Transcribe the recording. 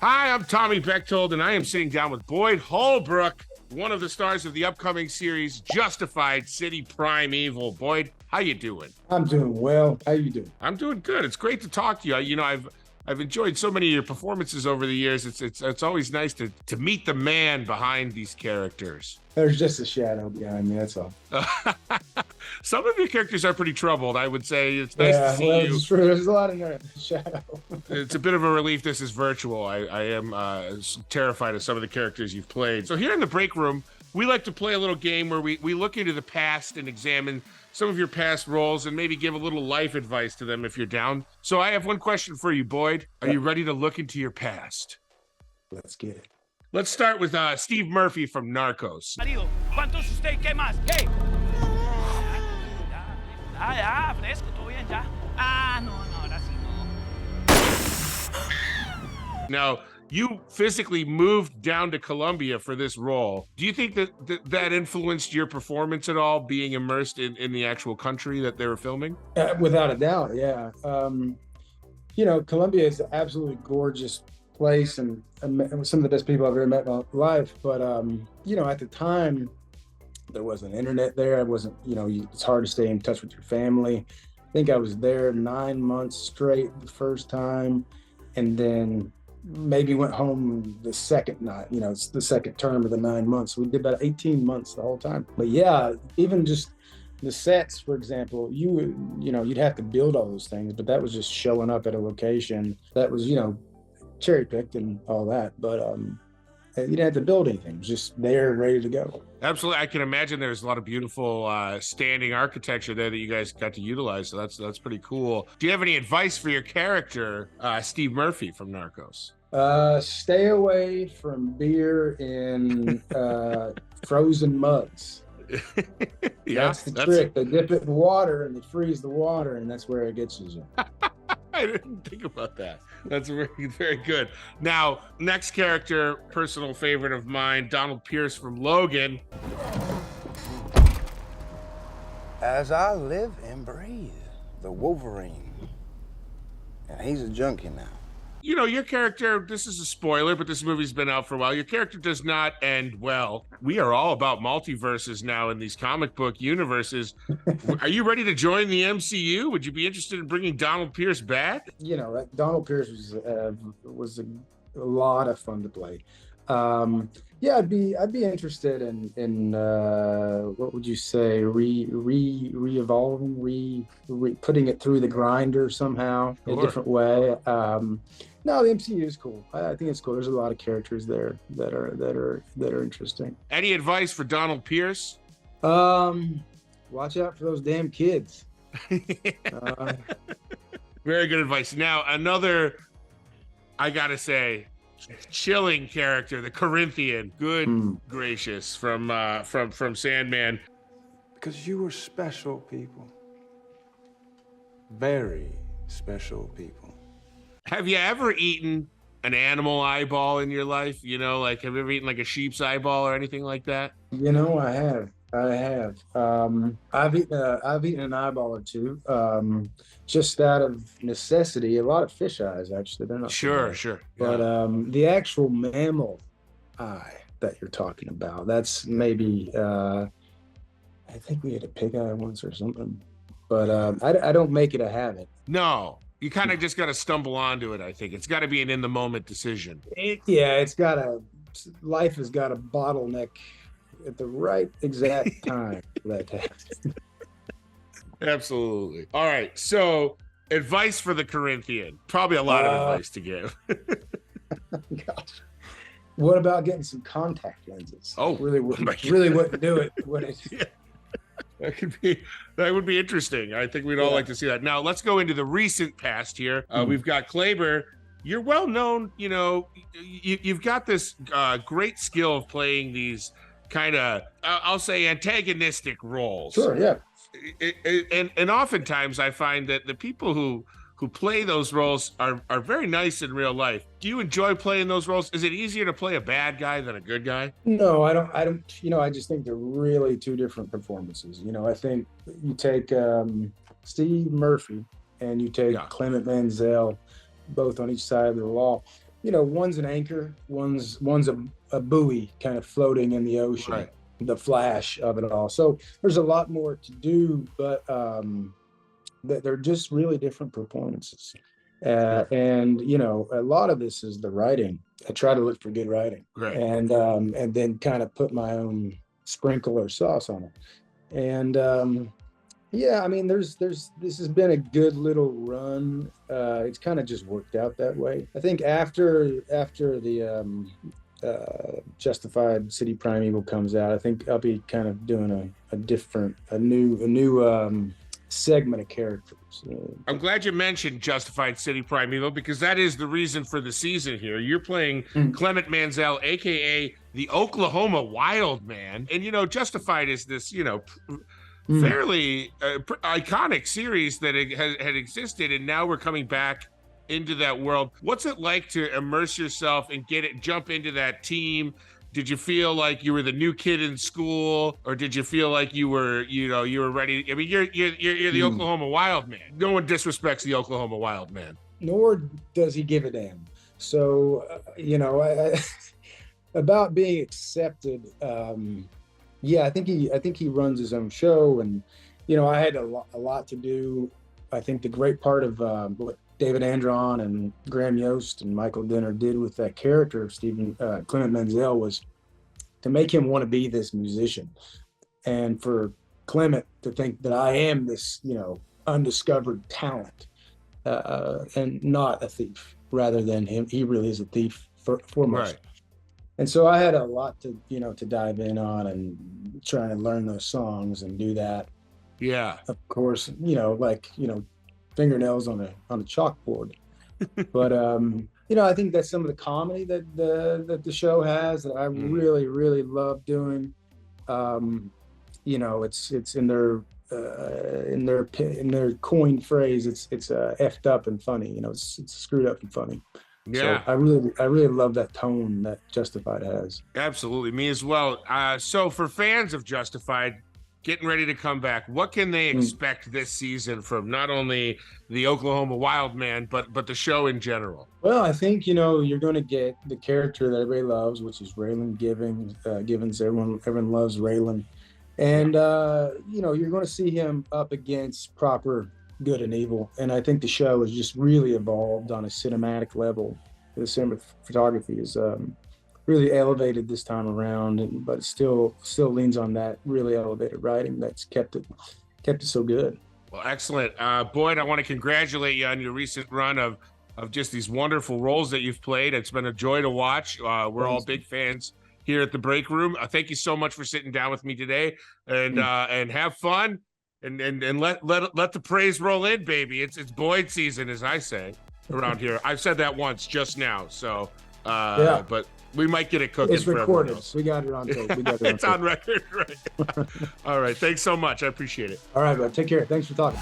Hi, I'm Tommy Bechtold, and I am sitting down with Boyd Holbrook, one of the stars of the upcoming series Justified City Primeval. Boyd, how you doing? I'm doing well. How you doing? I'm doing good. It's great to talk to you. I've enjoyed so many of your performances over the years. It's always nice to meet the man behind these characters. There's just a shadow behind me, that's all. Some of your characters are pretty troubled, I would say. It's nice to see you. It's true. There's a lot in there. Shadow. It's a bit of a relief this is virtual. I am terrified of some of the characters you've played. So here in the break room, we like to play a little game where we look into the past and examine some of your past roles and maybe give a little life advice to them if you're down. So I have one question for you, Boyd. Are you ready to look into your past? Let's get it. Let's start with Steve Murphy from Narcos. Marido, ¿cuántos usted qué más? Hey. Ya, fresco, todo bien ya. No, ahora sí no. Now, you physically moved down to Colombia for this role. Do you think that influenced your performance at all, being immersed in the actual country that they were filming? Without a doubt, yeah. Colombia is an absolutely gorgeous place and some of the best people I've ever met in my life. But, at the time, there wasn't internet there. I wasn't, it's hard to stay in touch with your family. I think I was there 9 months straight the first time, and then maybe went home the second night. It's the second term of the 9 months. We did about 18 months the whole time. But yeah, even just the sets, for example, you'd have to build all those things, but that was just showing up at a location that was, cherry picked and all that. But you didn't have to build anything. It was just there, ready to go. Absolutely. I can imagine there's a lot of beautiful standing architecture there that you guys got to utilize. So that's pretty cool. Do you have any advice for your character, Steve Murphy from Narcos? Stay away from beer in frozen mugs. Yeah, that's the trick. They dip it in water and they freeze the water, and that's where it gets you. I didn't think about that. That's very, very good. Now, next character, personal favorite of mine, Donald Pierce from Logan. As I live and breathe, the Wolverine. And he's a junkie now. Your character, this is a spoiler, but this movie's been out for a while. Your character does not end well. We are all about multiverses now in these comic book universes. Are you ready to join the MCU? Would you be interested in bringing Donald Pierce back? Donald Pierce was a lot of fun to play. Yeah, I'd be interested in what would you say, re-evolving, putting it through the grinder somehow in a different way. No, the MCU is cool. I think it's cool. There's a lot of characters there that are interesting. Any advice for Donald Pierce? Watch out for those damn kids. Very good advice. Now, another, I gotta say, chilling character, the Corinthian. Good gracious, from Sandman. Because you were special people. Very special people. Have you ever eaten an animal eyeball in your life? Have you ever eaten like a sheep's eyeball or anything like that? I have. I've eaten an eyeball or two, just out of necessity. A lot of fish eyes, actually. They're not sure. But the actual mammal eye that you're talking about, that's maybe. I think we had a pig eye once or something, but I don't make it a habit. No. You kind of just got to stumble onto it, I think. It's got to be an in-the-moment decision. Life has got a bottleneck at the right exact time for that to happen. Absolutely. All right, so advice for the Corinthian. Probably a lot of advice to give. Gosh. What about getting some contact lenses? Oh, really wouldn't do it, would it? Yeah. That would be interesting. I think we'd all like to see that. Now let's go into the recent past here. We've got Kleber. You're well known. You've got this great skill of playing these kind of, I'll say, antagonistic roles. Sure, yeah. And oftentimes I find that the people who play those roles are very nice in real life. Do you enjoy playing those roles? Is it easier to play a bad guy than a good guy? No, I don't. I just think they're really two different performances. I think you take Steve Murphy and you take Clement Manzel, both on each side of the law. one's an anchor, one's a buoy kind of floating in the ocean, Right. the flash of it all. So there's a lot more to do, but they're just really different performances. And a lot of this is the writing. I try to look for good writing, Right. and then kind of put my own sprinkle or sauce on it. And yeah, I mean, this has been a good little run. It's kind of just worked out that way. I think after the Justified City Primeval comes out, I think I'll be kind of doing a new segment of characters. I'm glad you mentioned Justified City Primeval, because that is the reason for the season here. You're playing Clement Mansell, aka the Oklahoma Wildman, and Justified is this fairly iconic series that had existed, and now we're coming back into that world. What's it like to immerse yourself and jump into that team? Did you feel like you were the new kid in school, or did you feel like you were ready? I mean, you're the Oklahoma Wildman. No one disrespects the Oklahoma Wildman. Nor does he give a damn. So, about being accepted. Yeah, I think he runs his own show, and I had a lot to do. I think the great part of what David Andron and Graham Yost and Michael Denner did with that character of Clement Mansell was to make him want to be this musician, and for Clement to think that I am this undiscovered talent, and not a thief, rather than him. He really is a thief foremost. Right. And so I had a lot to dive in on and try and learn those songs and do that. Yeah. Of course, fingernails on a chalkboard. But I think that's some of the comedy that the show has that I really, really love doing. It's in their coined phrase. It's effed up and funny. It's screwed up and funny. Yeah. So I really love that tone that Justified has. Absolutely, me as well. So for fans of Justified getting ready to come back, what can they expect this season from not only the Oklahoma Wildman, but the show in general? Well, I think you're going to get the character that everybody loves, which is Raylan Givens. Everyone loves Raylan, and you're going to see him up against proper good and evil. And I think the show has just really evolved on a cinematic level. The cinematography is really elevated this time around, but it still leans on that really elevated writing that's kept it so good. Well, excellent. Boyd, I want to congratulate you on your recent run of just these wonderful roles that you've played. It's been a joy to watch. We're all big fans here at the Breakroom. Thank you so much for sitting down with me today, and have fun. And let the praise roll in, baby. It's Boyd season, as I say around here. I've said that once just now, so yeah. But we might get it cooking. It's for recorded. else. We got it on tape. It's on record, right? All right. Thanks so much. I appreciate it. All right, bud. Take care. Thanks for talking.